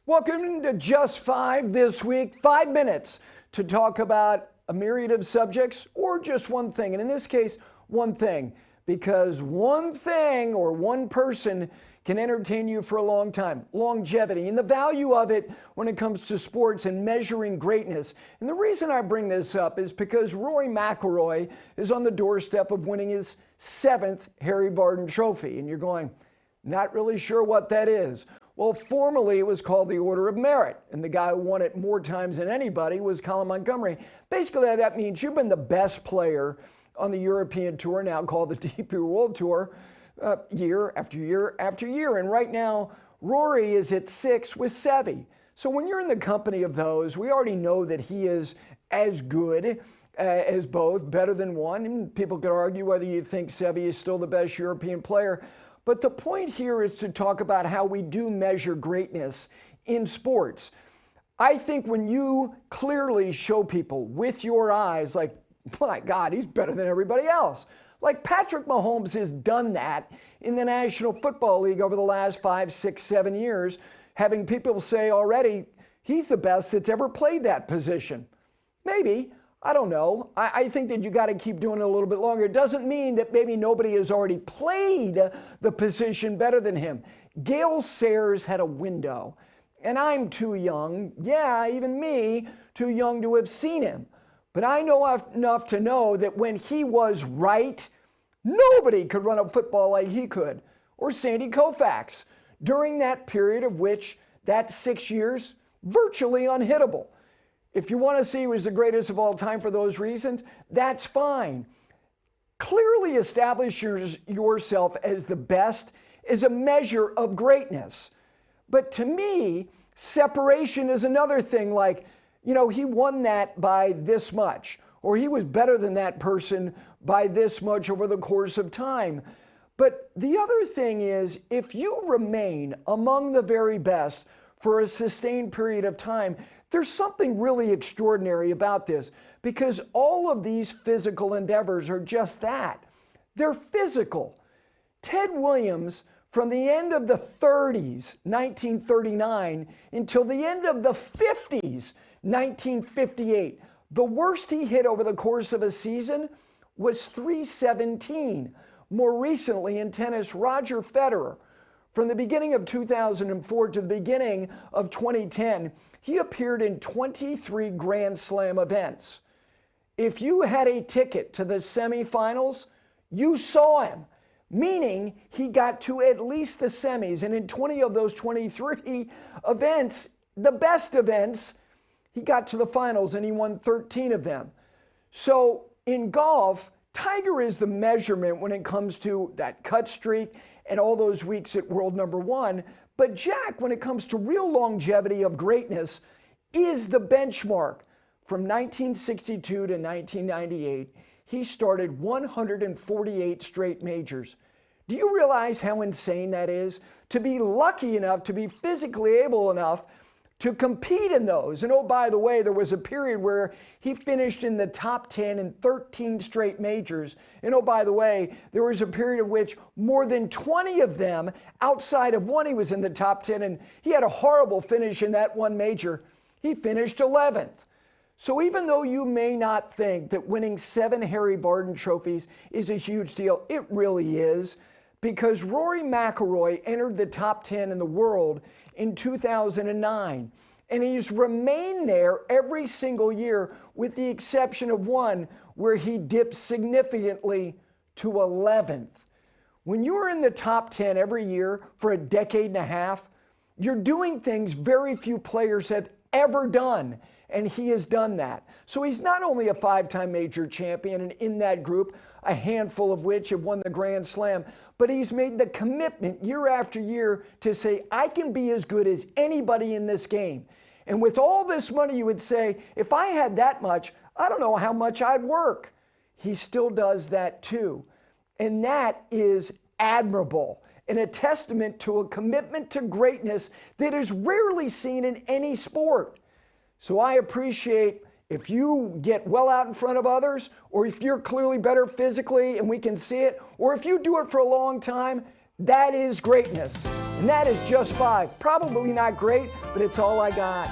Welcome to Just Five this week. 5 minutes to talk about a myriad of subjects or just one thing. And in this case, one thing, because one thing or one person can entertain you for a long time. Longevity and the value of it when it comes to sports and measuring greatness. And the reason I bring this up is because Rory McIlroy is on the doorstep of winning his 7th Harry Vardon Trophy. And you're going, not really sure what that is. Well, formerly it was called the Order of Merit, and the guy who won it more times than anybody was Colin Montgomerie. Basically, that means you've been the best player on the European Tour, now called the DP World Tour, year after year after year. And right now, Rory is at 6 with Seve. So when you're in the company of those, we already know that he is as good as both, better than one. And people could argue whether you think Seve is still the best European player. But the point here is to talk about how we do measure greatness in sports. I think when you clearly show people with your eyes, like, my God, he's better than everybody else. Like Patrick Mahomes has done that in the National Football League over the last 5, 6, 7 years, having people say already, he's the best that's ever played that position. Maybe. I don't know. I think that you got to keep doing it a little bit longer. It doesn't mean that maybe nobody has already played the position better than him. Gale Sayers had a window, and I'm too young, yeah, even me, too young to have seen him. But I know enough to know that when he was right, nobody could run a football like he could, or Sandy Koufax, during that period of which, that 6 years, virtually unhittable. If you want to see who is the greatest of all time for those reasons, that's fine. Clearly establish yourself as the best is a measure of greatness. But to me, separation is another thing, like, he won that by this much, or he was better than that person by this much over the course of time. But the other thing is, if you remain among the very best for a sustained period of time, there's something really extraordinary about this, because all of these physical endeavors are just that. They're physical. Ted Williams, from the end of the 30s, 1939, until the end of the 50s, 1958, the worst he hit over the course of a season was .317. More recently in tennis, Roger Federer, from the beginning of 2004 to the beginning of 2010, he appeared in 23 Grand Slam events. If you had a ticket to the semifinals, you saw him, meaning he got to at least the semis. And in 20 of those 23 events, the best events, he got to the finals and he won 13 of them. So in golf, Tiger is the measurement when it comes to that cut streak and all those weeks at world number one. But Jack, when it comes to real longevity of greatness, is the benchmark. From 1962 to 1998, he started 148 straight majors. Do you realize how insane that is? To be lucky enough, to be physically able enough to compete in those. And oh, by the way, there was a period where he finished in the top 10 in 13 straight majors. And oh, by the way, there was a period of which more than 20 of them, outside of one, he was in the top 10, and he had a horrible finish in that one major. He finished 11th. So even though you may not think that winning 7 Harry Vardon trophies is a huge deal, it really is, because Rory McIlroy entered the top 10 in the world in 2009. And he's remained there every single year, with the exception of one where he dipped significantly to 11th. When you're in the top 10 every year for a decade and a half, you're doing things very few players have ever done. And he has done that. So he's not only a 5-time major champion, and in that group, a handful of which have won the Grand Slam, but he's made the commitment year after year to say, I can be as good as anybody in this game. And with all this money, you would say, if I had that much, I don't know how much I'd work. He still does that too. And that is admirable, and a testament to a commitment to greatness that is rarely seen in any sport. So I appreciate if you get well out in front of others, or if you're clearly better physically and we can see it, or if you do it for a long time, that is greatness. And that is just 5. Probably not great, but it's all I got.